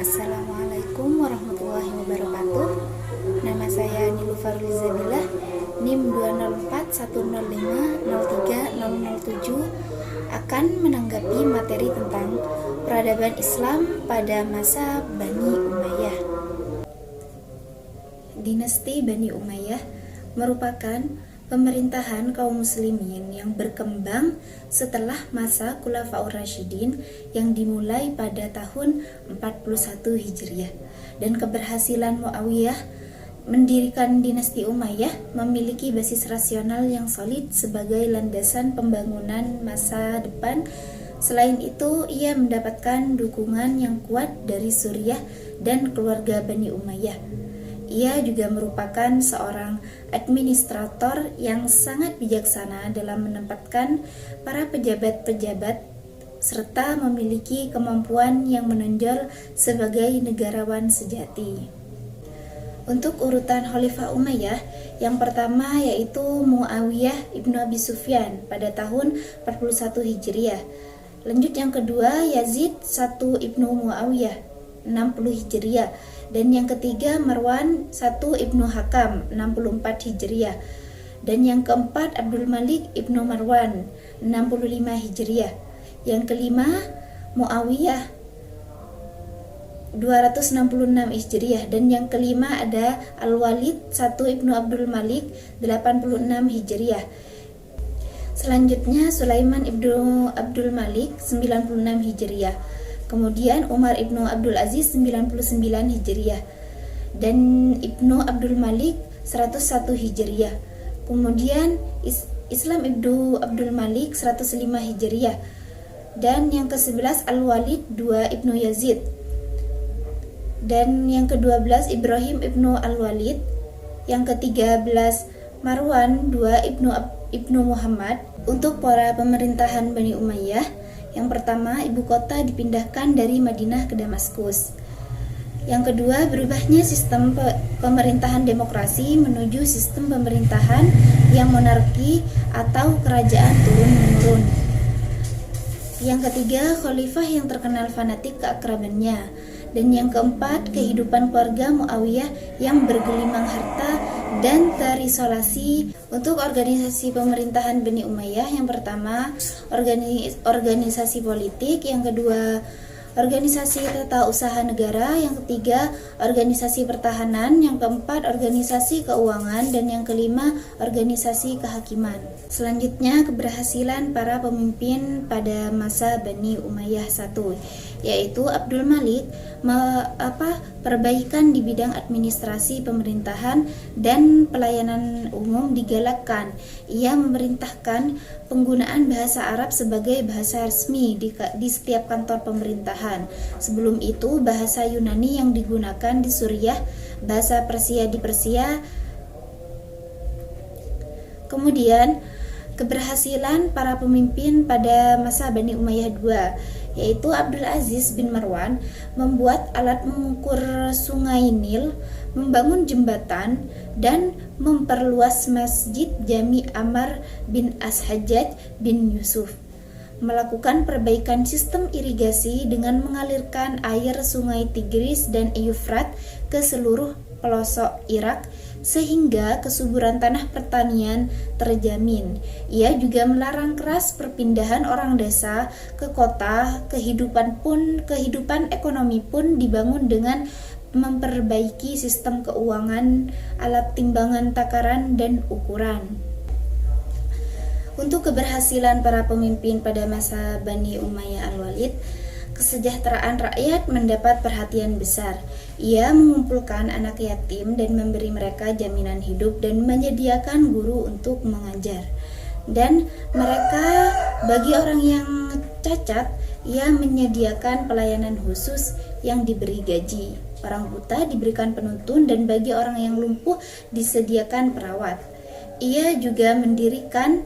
Assalamualaikum warahmatullahi wabarakatuh. Nama saya Nilufarul Zabilah, NIM 20410503007, akan menanggapi materi tentang peradaban Islam pada masa Bani Umayyah. Dinasti Bani Umayyah merupakan pemerintahan kaum muslimin yang berkembang setelah masa Khulafaur Rasyidin yang dimulai pada tahun 41 Hijriah, dan keberhasilan Muawiyah mendirikan dinasti Umayyah memiliki basis rasional yang solid sebagai landasan pembangunan masa depan. Selain itu, ia mendapatkan dukungan yang kuat dari Suriah dan keluarga Bani Umayyah. Ia juga merupakan seorang administrator yang sangat bijaksana dalam menempatkan para pejabat-pejabat serta memiliki kemampuan yang menonjol sebagai negarawan sejati. Untuk urutan Khalifah Umayyah, yang pertama yaitu Muawiyah ibnu Abi Sufyan pada tahun 41 Hijriah. Lanjut yang kedua Yazid I ibnu Muawiyah 60 Hijriah. Dan yang ketiga Marwan I ibnu Hakam 64 Hijriah. Dan yang keempat Abdul Malik ibnu Marwan 65 Hijriah. Yang kelima Muawiyah 266 Hijriah. Dan yang kelima ada Al-Walid I ibnu Abdul Malik 86 Hijriah. Selanjutnya Sulaiman ibnu Abdul Malik 96 Hijriah. Kemudian Umar ibnu Abdul Aziz 99 Hijriah. Dan Ibnu Abdul Malik 101 Hijriah. Kemudian Islam ibnu Abdul Malik 105 Hijriah. Dan yang ke-11 Al-Walid 2 ibnu Yazid. Dan yang ke-12 Ibrahim ibnu Al-Walid. Yang ke-13 Marwan 2 ibnu Muhammad. Untuk para pemerintahan Bani Umayyah, yang pertama, ibu kota dipindahkan dari Madinah ke Damaskus. Yang kedua, berubahnya sistem pemerintahan demokrasi menuju sistem pemerintahan yang monarki atau kerajaan turun-menurun. Yang ketiga, khalifah yang terkenal fanatik keakrabannya. Dan yang keempat, kehidupan keluarga Muawiyah yang bergelimang harta dan terisolasi. Untuk organisasi pemerintahan Bani Umayyah, yang pertama organisasi politik, yang kedua organisasi tata usaha negara, yang ketiga organisasi pertahanan, yang keempat organisasi keuangan, dan yang kelima organisasi kehakiman. Selanjutnya, keberhasilan para pemimpin pada masa Bani Umayyah I, yaitu Abdul Malik perbaikan di bidang administrasi pemerintahan dan pelayanan umum digalakkan. Ia memerintahkan penggunaan bahasa Arab sebagai bahasa resmi di setiap kantor pemerintahan. Sebelum itu bahasa Yunani yang digunakan di Suriah, bahasa Persia di Persia. Kemudian keberhasilan para pemimpin pada masa Bani Umayyah II, yaitu Abdul Aziz bin Marwan membuat alat mengukur sungai Nil, membangun jembatan, dan memperluas masjid Jami Amr bin As-Hajjaj bin Yusuf, melakukan perbaikan sistem irigasi dengan mengalirkan air sungai Tigris dan Eufrat ke seluruh pelosok Irak sehingga kesuburan tanah pertanian terjamin. Ia juga melarang keras perpindahan orang desa ke kota. Kehidupan ekonomi pun dibangun dengan memperbaiki sistem keuangan, alat timbangan takaran dan ukuran. Untuk keberhasilan para pemimpin pada masa Bani Umayyah Al-Walid, kesejahteraan rakyat mendapat perhatian besar. Ia mengumpulkan anak yatim dan memberi mereka jaminan hidup dan menyediakan guru untuk mengajar. Dan mereka, bagi orang yang cacat, ia menyediakan pelayanan khusus yang diberi gaji. Orang buta diberikan penuntun dan bagi orang yang lumpuh disediakan perawat. Ia juga mendirikan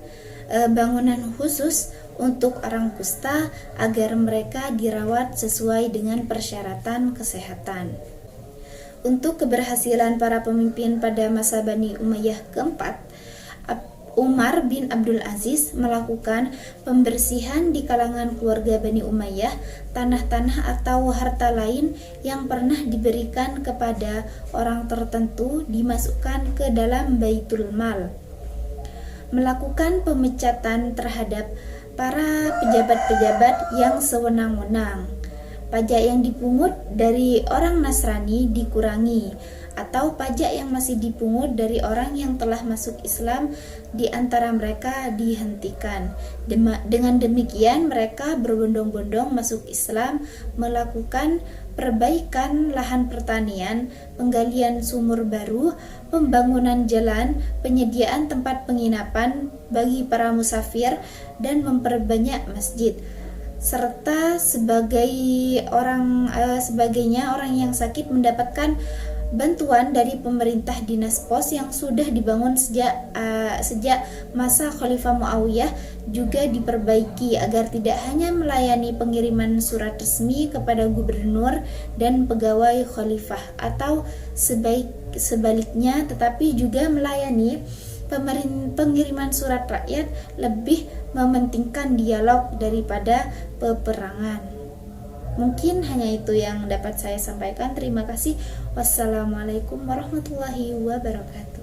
bangunan khusus untuk orang kusta agar mereka dirawat sesuai dengan persyaratan kesehatan. Untuk keberhasilan para pemimpin pada masa Bani Umayyah keempat, Umar bin Abdul Aziz melakukan pembersihan di kalangan keluarga Bani Umayyah, tanah-tanah atau harta lain yang pernah diberikan kepada orang tertentu dimasukkan ke dalam Baitul Mal. Melakukan pemecatan terhadap para pejabat-pejabat yang sewenang-wenang. Pajak yang dipungut dari orang Nasrani dikurangi, atau pajak yang masih dipungut dari orang yang telah masuk Islam di antara mereka dihentikan. Dengan demikian mereka berbondong-bondong masuk Islam, melakukan perbaikan lahan pertanian, penggalian sumur baru, pembangunan jalan, penyediaan tempat penginapan bagi para musafir, dan memperbanyak masjid. Serta sebagainya orang yang sakit mendapatkan bantuan dari pemerintah dinas pos yang sudah dibangun sejak masa Khalifah Muawiyah juga diperbaiki agar tidak hanya melayani pengiriman surat resmi kepada gubernur dan pegawai khalifah atau sebaliknya, tetapi juga melayani pengiriman surat rakyat, lebih mementingkan dialog daripada peperangan. Mungkin hanya itu yang dapat saya sampaikan. Terima kasih. Wassalamualaikum warahmatullahi wabarakatuh.